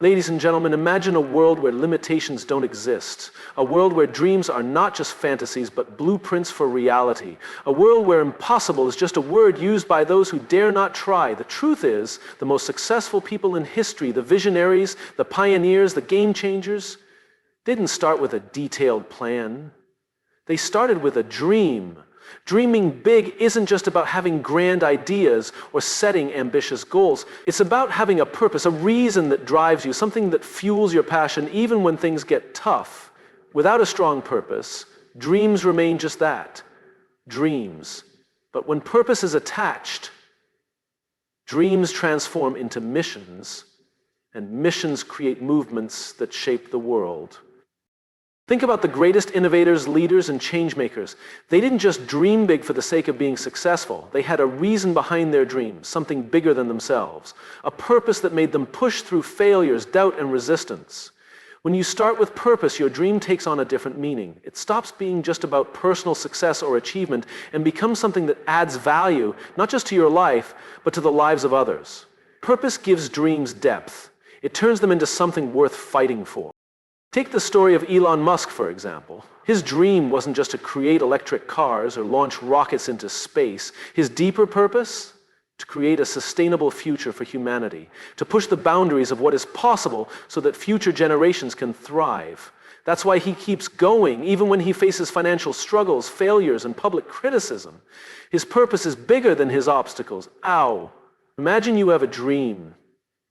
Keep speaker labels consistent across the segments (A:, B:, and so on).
A: Ladies and gentlemen, imagine a world where limitations don't exist. A world where dreams are not just fantasies, but blueprints for reality. A world where impossible is just a word used by those who dare not try. The truth is, the most successful people in history, the visionaries, the pioneers, the game changers, didn't start with a detailed plan. They started with a dream. Dreaming big isn't just about having grand ideas or setting ambitious goals. It's about having a purpose, a reason that drives you, something that fuels your passion even when things get tough. Without a strong purpose, dreams remain just that, dreams. But when purpose is attached, dreams transform into missions, and missions create movements that shape the world. Think about the greatest innovators, leaders, and changemakers. They didn't just dream big for the sake of being successful. They had a reason behind their dreams, something bigger than themselves, a purpose that made them push through failures, doubt, and resistance. When you start with purpose, your dream takes on a different meaning. It stops being just about personal success or achievement and becomes something that adds value, not just to your life, but to the lives of others. Purpose gives dreams depth. It turns them into something worth fighting for. Take the story of Elon Musk, for example. His dream wasn't just to create electric cars or launch rockets into space. His deeper purpose? To create a sustainable future for humanity, to push the boundaries of what is possible so that future generations can thrive. That's why he keeps going, even when he faces financial struggles, failures, and public criticism. His purpose is bigger than his obstacles. Ow! Imagine you have a dream.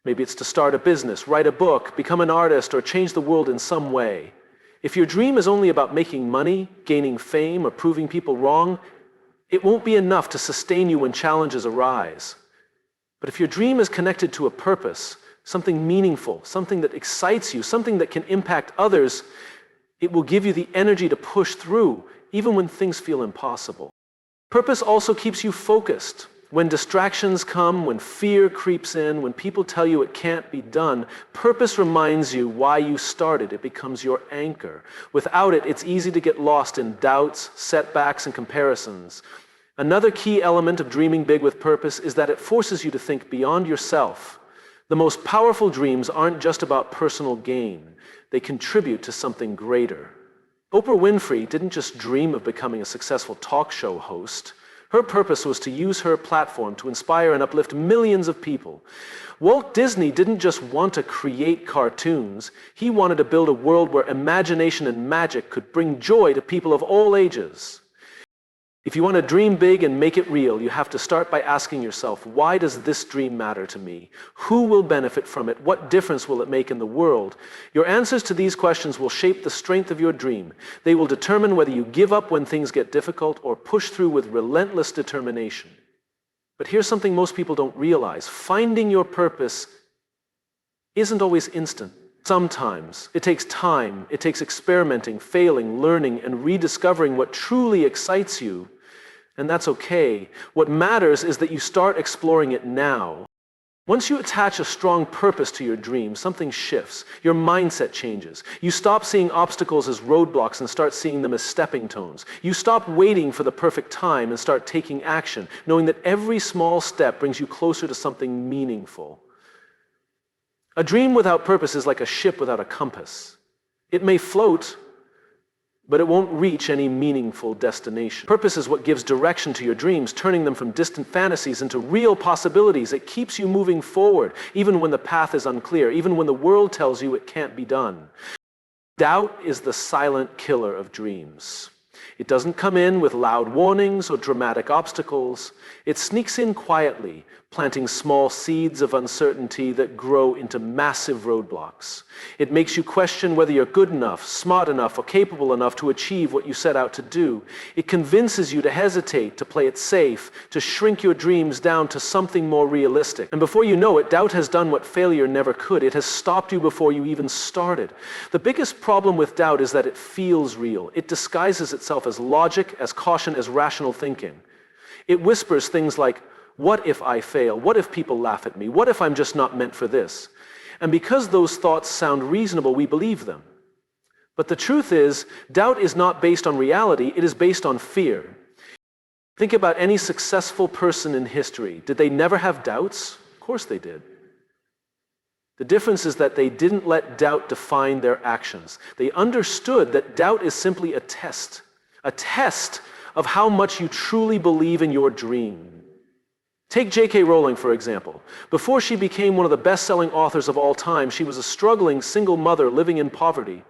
A: Maybe it's to start a business, write a book, become an artist, or change the world in some way. If your dream is only about making money, gaining fame, or proving people wrong, it won't be enough to sustain you when challenges arise. But if your dream is connected to a purpose, something meaningful, something that excites you, something that can impact others, it will give you the energy to push through, even when things feel impossible. Purpose also keeps you focused. When distractions come, when fear creeps in, when people tell you it can't be done, purpose reminds you why you started. It becomes your anchor. Without it, it's easy to get lost in doubts, setbacks, and comparisons. Another key element of dreaming big with purpose is that it forces you to think beyond yourself. The most powerful dreams aren't just about personal gain. They contribute to something greater. Oprah Winfrey didn't just dream of becoming a successful talk show host. Her purpose was to use her platform to inspire and uplift millions of people. Walt Disney didn't just want to create cartoons. He wanted to build a world where imagination and magic could bring joy to people of all ages. If you want to dream big and make it real, you have to start by asking yourself, why does this dream matter to me? Who will benefit from it? What difference will it make in the world? Your answers to these questions will shape the strength of your dream. They will determine whether you give up when things get difficult or push through with relentless determination. But here's something most people don't realize. Finding your purpose isn't always instant. Sometimes it takes time, it takes experimenting, failing, learning, and rediscovering what truly excites you. And that's okay. What matters is that you start exploring it now. Once you attach a strong purpose to your dream, something shifts. Your mindset changes. You stop seeing obstacles as roadblocks and start seeing them as stepping stones. You stop waiting for the perfect time and start taking action, knowing that every small step brings you closer to something meaningful. A dream without purpose is like a ship without a compass. It may float, but it won't reach any meaningful destination. Purpose is what gives direction to your dreams, turning them from distant fantasies into real possibilities. It keeps you moving forward, even when the path is unclear, even when the world tells you it can't be done. Doubt is the silent killer of dreams. It doesn't come in with loud warnings or dramatic obstacles. It sneaks in quietly, planting small seeds of uncertainty that grow into massive roadblocks. It makes you question whether you're good enough, smart enough, or capable enough to achieve what you set out to do. It convinces you to hesitate, to play it safe, to shrink your dreams down to something more realistic. And before you know it, doubt has done what failure never could. It has stopped you before you even started. The biggest problem with doubt is that it feels real. It disguises itself as logic, as caution, as rational thinking. It whispers things like, what if I fail? What if people laugh at me? What if I'm just not meant for this? And because those thoughts sound reasonable, we believe them. But the truth is, doubt is not based on reality, it is based on fear. Think about any successful person in history. Did they never have doubts? Of course they did. The difference is that they didn't let doubt define their actions. They understood that doubt is simply a test of how much you truly believe in your dream. Take J.K. Rowling, for example. Before she became one of the best-selling authors of all time, she was a struggling single mother living in poverty.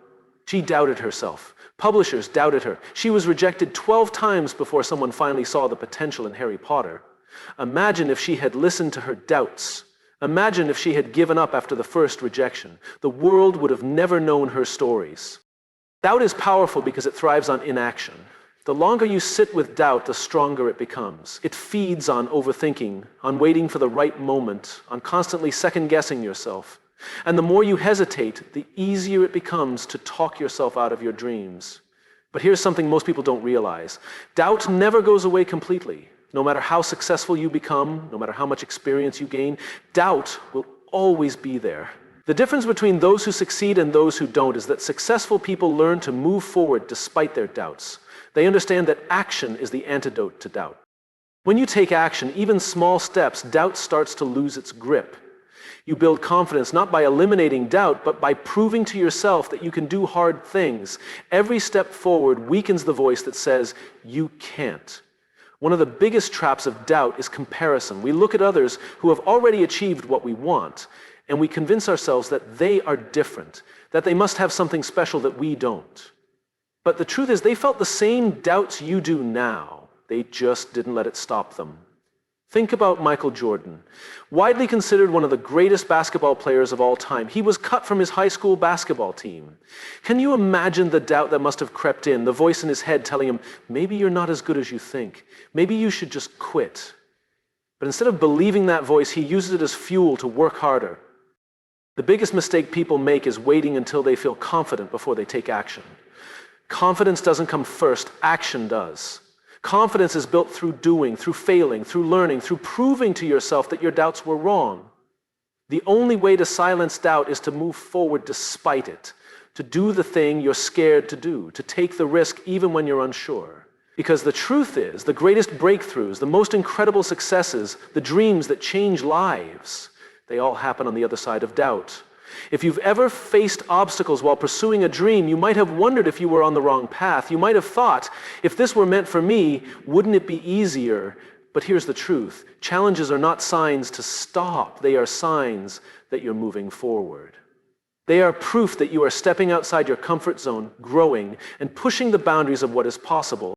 A: She doubted herself. Publishers doubted her. She was rejected 12 times before someone finally saw the potential in Harry Potter. Imagine if she had listened to her doubts. Imagine if she had given up after the first rejection. The world would have never known her stories. Doubt is powerful because it thrives on inaction. The longer you sit with doubt, the stronger it becomes. It feeds on overthinking, on waiting for the right moment, on constantly second-guessing yourself. And the more you hesitate, the easier it becomes to talk yourself out of your dreams. But here's something most people don't realize. Doubt never goes away completely. No matter how successful you become, no matter how much experience you gain, doubt will always be there. The difference between those who succeed and those who don't is that successful people learn to move forward despite their doubts. They understand that action is the antidote to doubt. When you take action, even small steps, doubt starts to lose its grip. You build confidence not by eliminating doubt, but by proving to yourself that you can do hard things. Every step forward weakens the voice that says, "You can't." One of the biggest traps of doubt is comparison. We look at others who have already achieved what we want, and we convince ourselves that they are different, that they must have something special that we don't. But the truth is, they felt the same doubts you do now. They just didn't let it stop them. Think about Michael Jordan. Widely considered one of the greatest basketball players of all time, he was cut from his high school basketball team. Can you imagine the doubt that must have crept in, the voice in his head telling him, maybe you're not as good as you think. Maybe you should just quit. But instead of believing that voice, he uses it as fuel to work harder. The biggest mistake people make is waiting until they feel confident before they take action. Confidence doesn't come first, action does. Confidence is built through doing, through failing, through learning, through proving to yourself that your doubts were wrong. The only way to silence doubt is to move forward despite it, to do the thing you're scared to do, to take the risk even when you're unsure. Because the truth is, the greatest breakthroughs, the most incredible successes, the dreams that change lives, they all happen on the other side of doubt. If you've ever faced obstacles while pursuing a dream, you might have wondered if you were on the wrong path. You might have thought, if this were meant for me, wouldn't it be easier? But here's the truth. Challenges are not signs to stop. They are signs that you're moving forward. They are proof that you are stepping outside your comfort zone, growing, and pushing the boundaries of what is possible.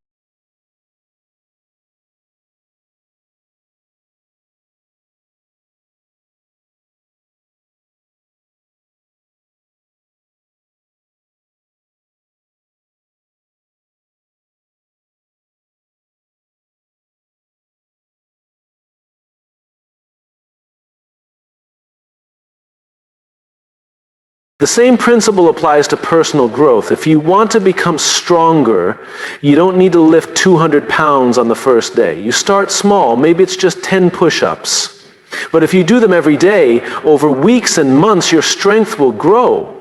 A: The same principle applies to personal growth. If you want to become stronger, you don't need to lift 200 pounds on the first day. You start small, maybe it's just 10 push-ups. But if you do them every day, over weeks and months, your strength will grow.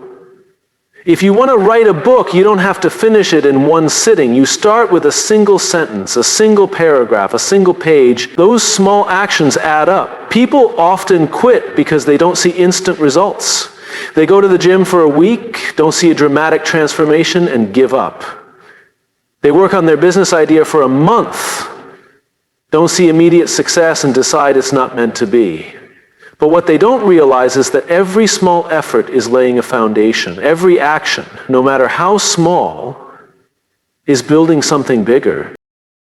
A: If you want to write a book, you don't have to finish it in one sitting. You start with a single sentence, a single paragraph, a single page. Those small actions add up. People often quit because they don't see instant results. They go to the gym for a week, don't see a dramatic transformation, and give up. They work on their business idea for a month, don't see immediate success, and decide it's not meant to be. But what they don't realize is that every small effort is laying a foundation. Every action, no matter how small, is building something bigger.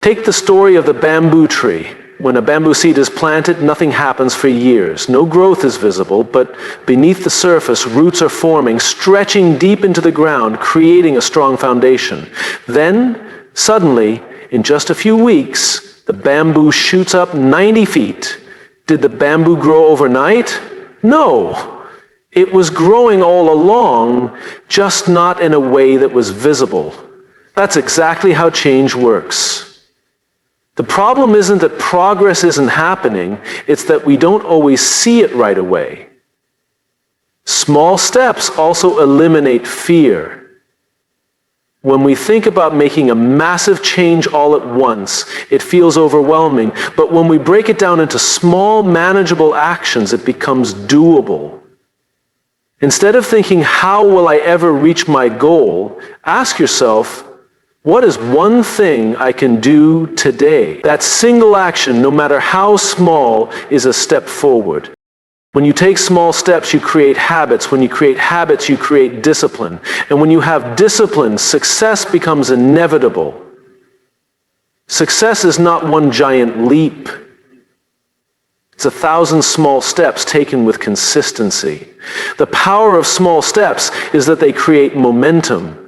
A: Take the story of the bamboo tree. When a bamboo seed is planted, nothing happens for years. No growth is visible, but beneath the surface, roots are forming, stretching deep into the ground, creating a strong foundation. Then, suddenly, in just a few weeks, the bamboo shoots up 90 feet. Did the bamboo grow overnight? No. It was growing all along, just not in a way that was visible. That's exactly how change works. The problem isn't that progress isn't happening, it's that we don't always see it right away. Small steps also eliminate fear. When we think about making a massive change all at once, it feels overwhelming. But when we break it down into small, manageable actions, it becomes doable. Instead of thinking, how will I ever reach my goal, ask yourself, what is one thing I can do today? That single action, no matter how small, is a step forward. When you take small steps, you create habits. When you create habits, you create discipline. And when you have discipline, success becomes inevitable. Success is not one giant leap. It's 1,000 small steps taken with consistency. The power of small steps is that they create momentum.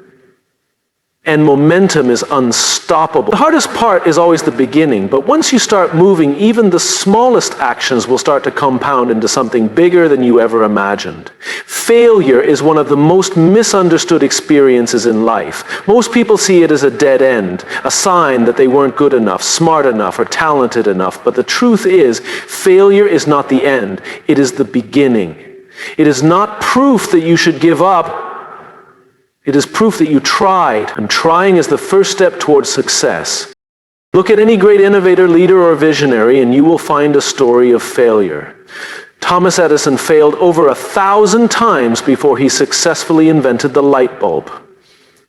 A: And momentum is unstoppable. The hardest part is always the beginning, but once you start moving, even the smallest actions will start to compound into something bigger than you ever imagined. Failure is one of the most misunderstood experiences in life. Most people see it as a dead end, a sign that they weren't good enough, smart enough, or talented enough. But the truth is, failure is not the end. It is the beginning. It is not proof that you should give up. It is proof that you tried, and trying is the first step towards success. Look at any great innovator, leader, or visionary, and you will find a story of failure. Thomas Edison failed over 1,000 times before he successfully invented the light bulb.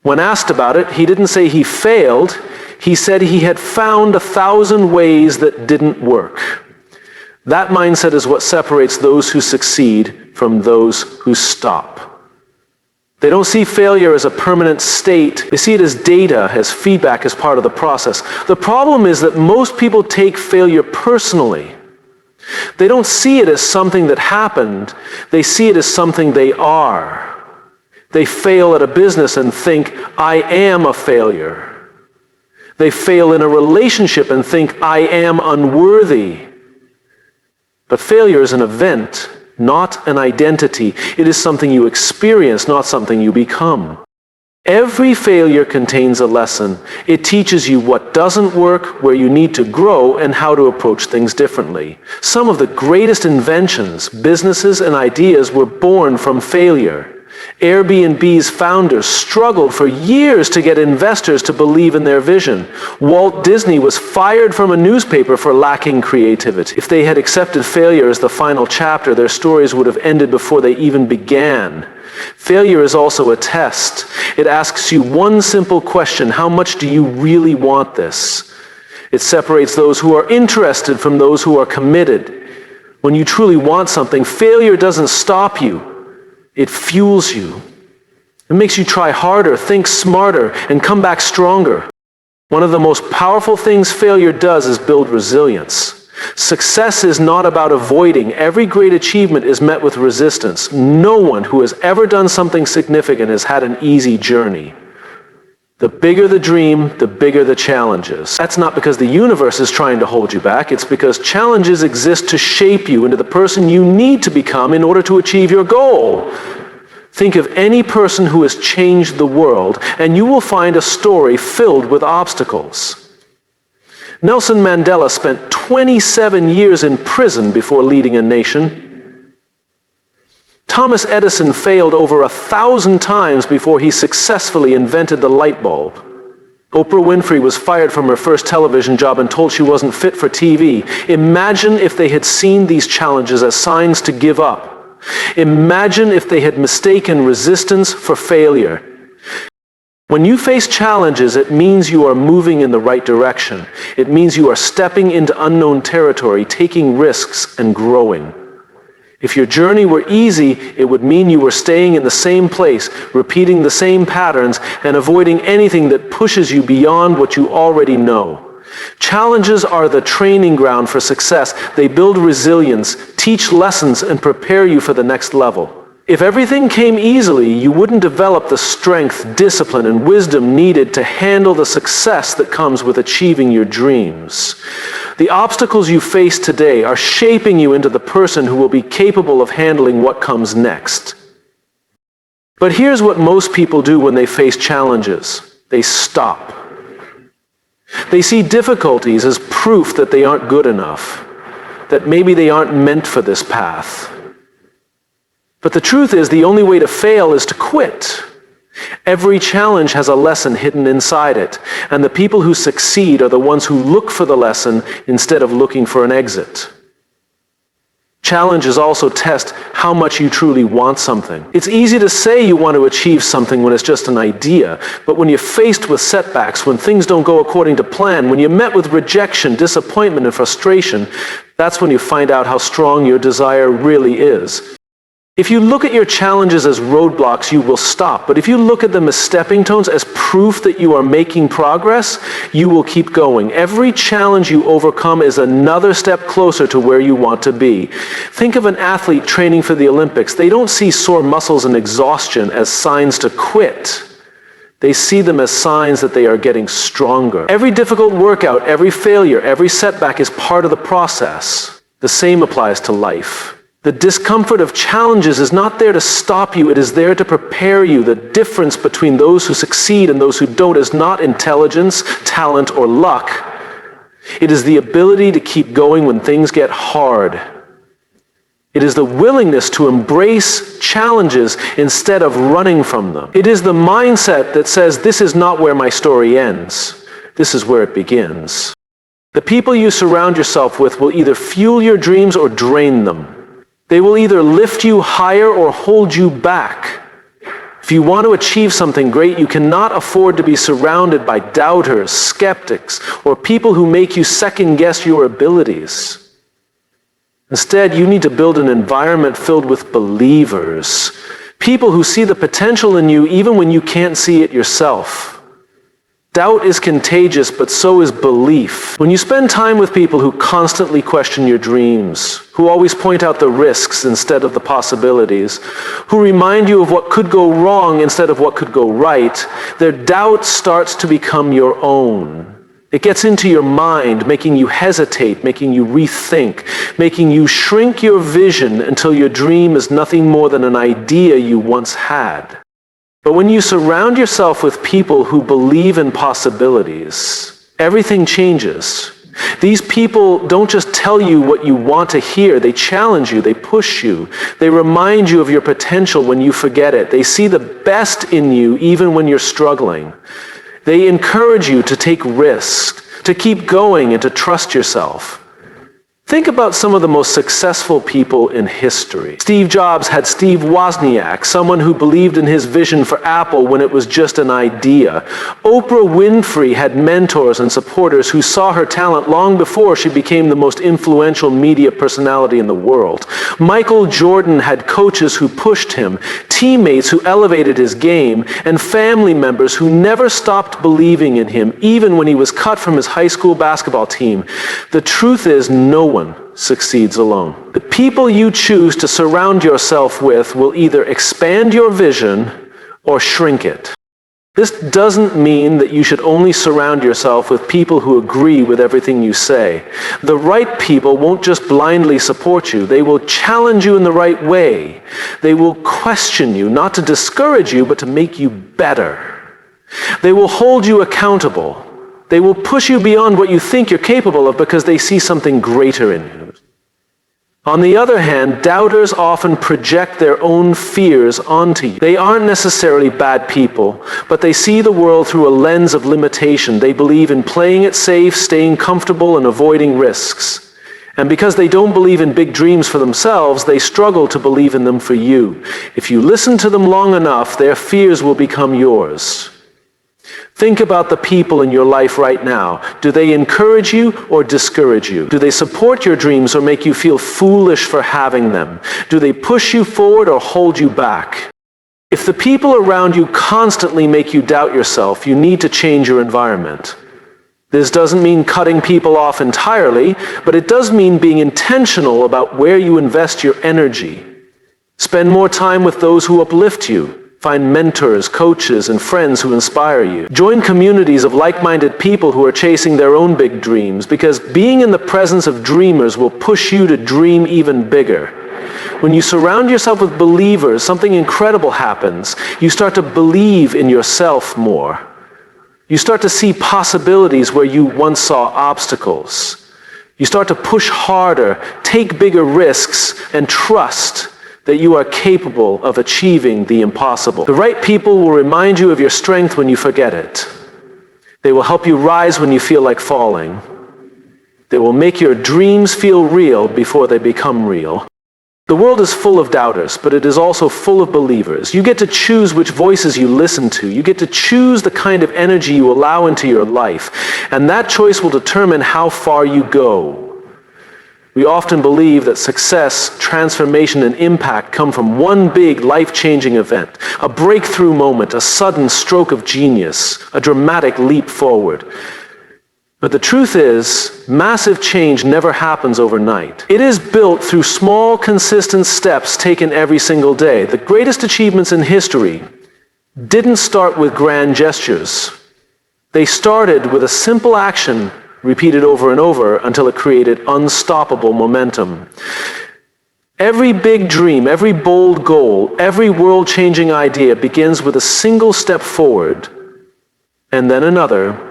A: When asked about it, he didn't say he failed. He said he had found 1,000 ways that didn't work. That mindset is what separates those who succeed from those who stop. They don't see failure as a permanent state. They see it as data, as feedback, as part of the process. The problem is that most people take failure personally. They don't see it as something that happened. They see it as something they are. They fail at a business and think, I am a failure. They fail in a relationship and think, I am unworthy. But failure is an event, not an identity. It is something you experience, not something you become. Every failure contains a lesson. It teaches you what doesn't work, where you need to grow, and how to approach things differently. Some of the greatest inventions, businesses, and ideas were born from failure. Airbnb's founders struggled for years to get investors to believe in their vision. Walt Disney was fired from a newspaper for lacking creativity. If they had accepted failure as the final chapter, their stories would have ended before they even began. Failure is also a test. It asks you one simple question: how much do you really want this? It separates those who are interested from those who are committed. When you truly want something, failure doesn't stop you. It fuels you. It makes you try harder, think smarter, and come back stronger. One of the most powerful things failure does is build resilience. Success is not about avoiding. Every great achievement is met with resistance. No one who has ever done something significant has had an easy journey. The bigger the dream, the bigger the challenges. That's not because the universe is trying to hold you back. It's because challenges exist to shape you into the person you need to become in order to achieve your goal. Think of any person who has changed the world, and you will find a story filled with obstacles. Nelson Mandela spent 27 years in prison before leading a nation. Thomas Edison failed over 1,000 times before he successfully invented the light bulb. Oprah Winfrey was fired from her first television job and told she wasn't fit for TV. Imagine if they had seen these challenges as signs to give up. Imagine if they had mistaken resistance for failure. When you face challenges, it means you are moving in the right direction. It means you are stepping into unknown territory, taking risks, and growing. If your journey were easy, it would mean you were staying in the same place, repeating the same patterns, and avoiding anything that pushes you beyond what you already know. Challenges are the training ground for success. They build resilience, teach lessons, and prepare you for the next level. If everything came easily, you wouldn't develop the strength, discipline, and wisdom needed to handle the success that comes with achieving your dreams. The obstacles you face today are shaping you into the person who will be capable of handling what comes next. But here's what most people do when they face challenges. They stop. They see difficulties as proof that they aren't good enough, that maybe they aren't meant for this path. But the truth is, the only way to fail is to quit. Every challenge has a lesson hidden inside it, and the people who succeed are the ones who look for the lesson instead of looking for an exit. Challenges also test how much you truly want something. It's easy to say you want to achieve something when it's just an idea, but when you're faced with setbacks, when things don't go according to plan, when you're met with rejection, disappointment, and frustration, that's when you find out how strong your desire really is. If you look at your challenges as roadblocks, you will stop. But if you look at them as stepping stones, as proof that you are making progress, you will keep going. Every challenge you overcome is another step closer to where you want to be. Think of an athlete training for the Olympics. They don't see sore muscles and exhaustion as signs to quit. They see them as signs that they are getting stronger. Every difficult workout, every failure, every setback is part of the process. The same applies to life. The discomfort of challenges is not there to stop you, it is there to prepare you. The difference between those who succeed and those who don't is not intelligence, talent, or luck. It is the ability to keep going when things get hard. It is the willingness to embrace challenges instead of running from them. It is the mindset that says, this is not where my story ends. This is where it begins. The people you surround yourself with will either fuel your dreams or drain them. They will either lift you higher or hold you back. If you want to achieve something great, you cannot afford to be surrounded by doubters, skeptics, or people who make you second-guess your abilities. Instead, you need to build an environment filled with believers, people who see the potential in you even when you can't see it yourself. Doubt is contagious, but so is belief. When you spend time with people who constantly question your dreams, who always point out the risks instead of the possibilities, who remind you of what could go wrong instead of what could go right, their doubt starts to become your own. It gets into your mind, making you hesitate, making you rethink, making you shrink your vision until your dream is nothing more than an idea you once had. But when you surround yourself with people who believe in possibilities, everything changes. These people don't just tell you what you want to hear, they challenge you, they push you, they remind you of your potential when you forget it. They see the best in you even when you're struggling. They encourage you to take risks, to keep going, and to trust yourself. Think about some of the most successful people in history. Steve Jobs had Steve Wozniak, someone who believed in his vision for Apple when it was just an idea. Oprah Winfrey had mentors and supporters who saw her talent long before she became the most influential media personality in the world. Michael Jordan had coaches who pushed him, teammates who elevated his game, and family members who never stopped believing in him, even when he was cut from his high school basketball team. The truth is, no one succeeds alone. The people you choose to surround yourself with will either expand your vision or shrink it. This doesn't mean that you should only surround yourself with people who agree with everything you say. The right people won't just blindly support you. They will challenge you in the right way. They will question you, not to discourage you, but to make you better. They will hold you accountable. They will push you beyond what you think you're capable of because they see something greater in you. On the other hand, doubters often project their own fears onto you. They aren't necessarily bad people, but they see the world through a lens of limitation. They believe in playing it safe, staying comfortable, and avoiding risks. And because they don't believe in big dreams for themselves, they struggle to believe in them for you. If you listen to them long enough, their fears will become yours. Think about the people in your life right now. Do they encourage you or discourage you? Do they support your dreams or make you feel foolish for having them? Do they push you forward or hold you back? If the people around you constantly make you doubt yourself, you need to change your environment. This doesn't mean cutting people off entirely, but it does mean being intentional about where you invest your energy. Spend more time with those who uplift you. Find mentors, coaches, and friends who inspire you. Join communities of like-minded people who are chasing their own big dreams, because being in the presence of dreamers will push you to dream even bigger. When you surround yourself with believers, something incredible happens. You start to believe in yourself more. You start to see possibilities where you once saw obstacles. You start to push harder, take bigger risks, and trust that you are capable of achieving the impossible. The right people will remind you of your strength when you forget it. They will help you rise when you feel like falling. They will make your dreams feel real before they become real. The world is full of doubters, but it is also full of believers. You get to choose which voices you listen to. You get to choose the kind of energy you allow into your life, and that choice will determine how far you go. We often believe that success, transformation, and impact come from one big life-changing event, a breakthrough moment, a sudden stroke of genius, a dramatic leap forward. But the truth is, massive change never happens overnight. It is built through small, consistent steps taken every single day. The greatest achievements in history didn't start with grand gestures. They started with a simple action repeated over and over until it created unstoppable momentum. Every big dream, every bold goal, every world-changing idea begins with a single step forward, and then another.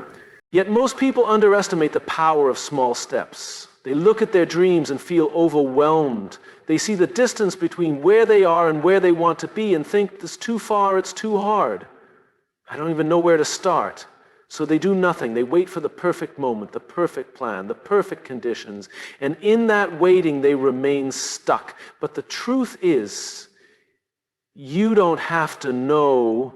A: Yet most people underestimate the power of small steps. They look at their dreams and feel overwhelmed. They see the distance between where they are and where they want to be and think, it's too far, it's too hard. I don't even know where to start. So they do nothing. They wait for the perfect moment, the perfect plan, the perfect conditions. And in that waiting, they remain stuck. But the truth is, you don't have to know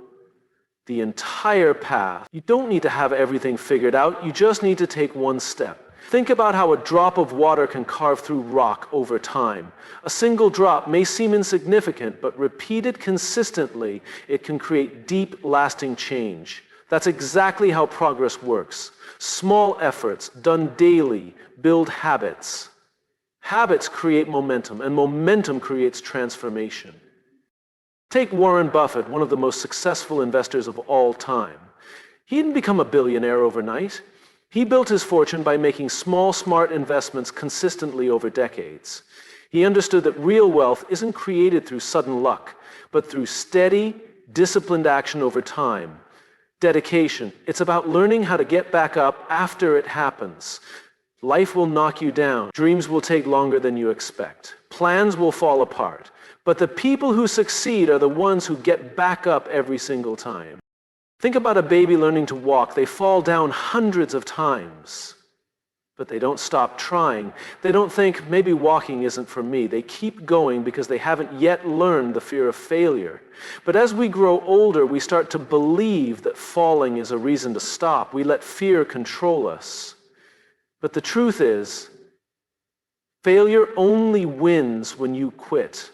A: the entire path. You don't need to have everything figured out. You just need to take one step. Think about how a drop of water can carve through rock over time. A single drop may seem insignificant, but repeated consistently, it can create deep, lasting change. That's exactly how progress works. Small efforts done daily build habits. Habits create momentum, and momentum creates transformation. Take Warren Buffett, one of the most successful investors of all time. He didn't become a billionaire overnight. He built his fortune by making small, smart investments consistently over decades. He understood that real wealth isn't created through sudden luck, but through steady, disciplined action over time. Dedication. It's about learning how to get back up after it happens. Life will knock you down. Dreams will take longer than you expect. Plans will fall apart. But the people who succeed are the ones who get back up every single time. Think about a baby learning to walk. They fall down hundreds of times, but they don't stop trying. They don't think, maybe walking isn't for me. They keep going because they haven't yet learned the fear of failure. But as we grow older, we start to believe that falling is a reason to stop. We let fear control us. But the truth is, failure only wins when you quit.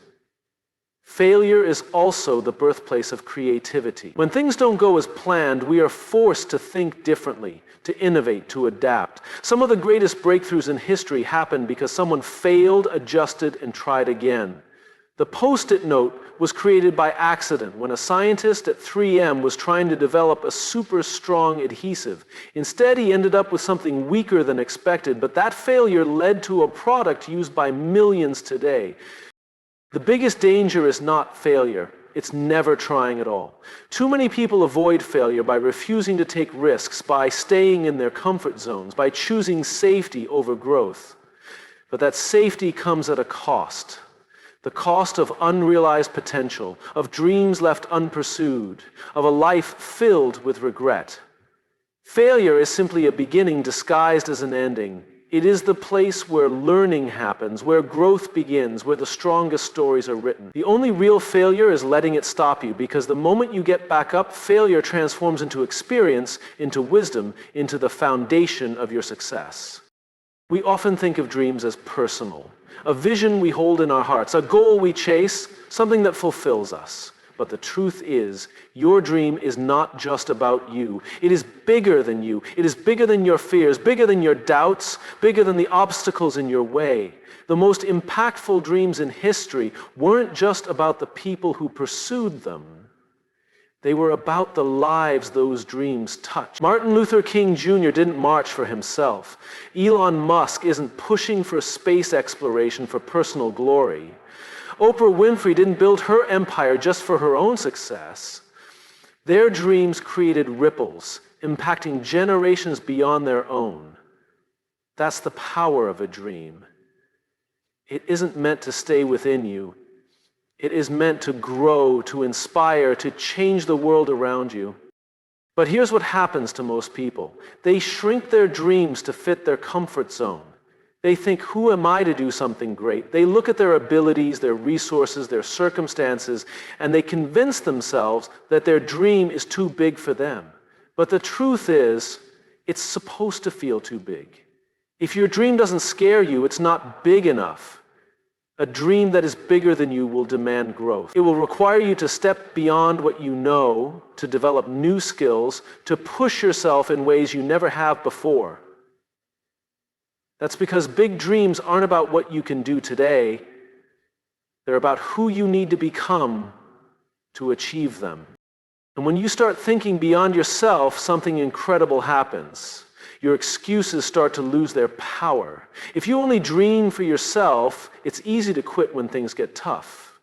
A: Failure is also the birthplace of creativity. When things don't go as planned, we are forced to think differently, to innovate, to adapt. Some of the greatest breakthroughs in history happened because someone failed, adjusted, and tried again. The Post-it note was created by accident when a scientist at 3M was trying to develop a super strong adhesive. Instead, he ended up with something weaker than expected, but that failure led to a product used by millions today. The biggest danger is not failure. It's never trying at all. Too many people avoid failure by refusing to take risks, by staying in their comfort zones, by choosing safety over growth. But that safety comes at a cost. The cost of unrealized potential, of dreams left unpursued, of a life filled with regret. Failure is simply a beginning disguised as an ending. It is the place where learning happens, where growth begins, where the strongest stories are written. The only real failure is letting it stop you, because the moment you get back up, failure transforms into experience, into wisdom, into the foundation of your success. We often think of dreams as personal, a vision we hold in our hearts, a goal we chase, something that fulfills us. But the truth is, your dream is not just about you. It is bigger than you. It is bigger than your fears, bigger than your doubts, bigger than the obstacles in your way. The most impactful dreams in history weren't just about the people who pursued them. They were about the lives those dreams touched. Martin Luther King Jr. didn't march for himself. Elon Musk isn't pushing for space exploration for personal glory. Oprah Winfrey didn't build her empire just for her own success. Their dreams created ripples, impacting generations beyond their own. That's the power of a dream. It isn't meant to stay within you. It is meant to grow, to inspire, to change the world around you. But here's what happens to most people. They shrink their dreams to fit their comfort zone. They think, who am I to do something great? They look at their abilities, their resources, their circumstances, and they convince themselves that their dream is too big for them. But the truth is, it's supposed to feel too big. If your dream doesn't scare you, it's not big enough. A dream that is bigger than you will demand growth. It will require you to step beyond what you know, to develop new skills, to push yourself in ways you never have before. That's because big dreams aren't about what you can do today. They're about who you need to become to achieve them. And when you start thinking beyond yourself, something incredible happens. Your excuses start to lose their power. If you only dream for yourself, it's easy to quit when things get tough.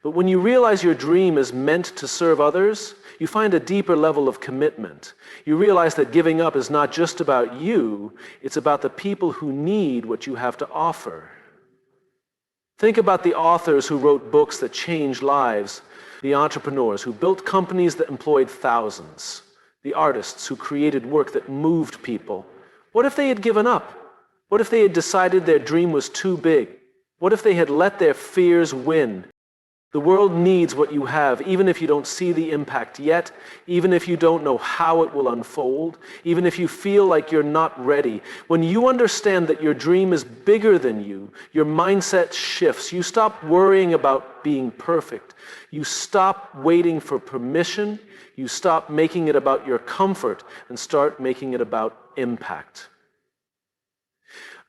A: But when you realize your dream is meant to serve others, you find a deeper level of commitment. You realize that giving up is not just about you, it's about the people who need what you have to offer. Think about the authors who wrote books that changed lives, the entrepreneurs who built companies that employed thousands, the artists who created work that moved people. What if they had given up? What if they had decided their dream was too big? What if they had let their fears win? The world needs what you have, even if you don't see the impact yet, even if you don't know how it will unfold, even if you feel like you're not ready. When you understand that your dream is bigger than you, your mindset shifts. You stop worrying about being perfect. You stop waiting for permission. You stop making it about your comfort and start making it about impact.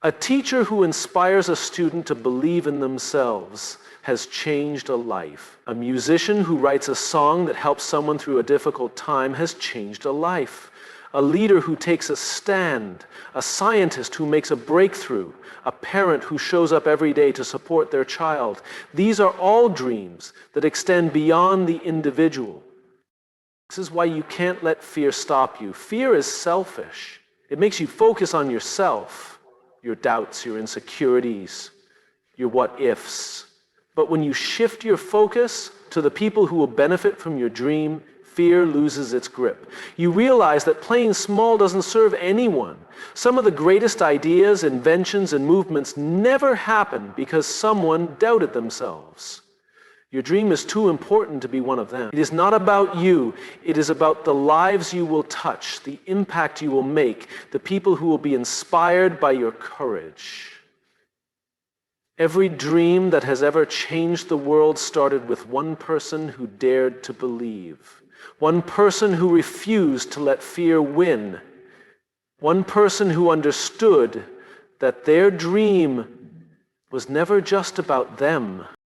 A: A teacher who inspires a student to believe in themselves has changed a life. A musician who writes a song that helps someone through a difficult time has changed a life. A leader who takes a stand, a scientist who makes a breakthrough, a parent who shows up every day to support their child. These are all dreams that extend beyond the individual. This is why you can't let fear stop you. Fear is selfish. It makes you focus on yourself, your doubts, your insecurities, your what-ifs. But when you shift your focus to the people who will benefit from your dream, fear loses its grip. You realize that playing small doesn't serve anyone. Some of the greatest ideas, inventions, and movements never happen because someone doubted themselves. Your dream is too important to be one of them. It is not about you. It is about the lives you will touch, the impact you will make, the people who will be inspired by your courage. Every dream that has ever changed the world started with one person who dared to believe. One person who refused to let fear win. One person who understood that their dream was never just about them.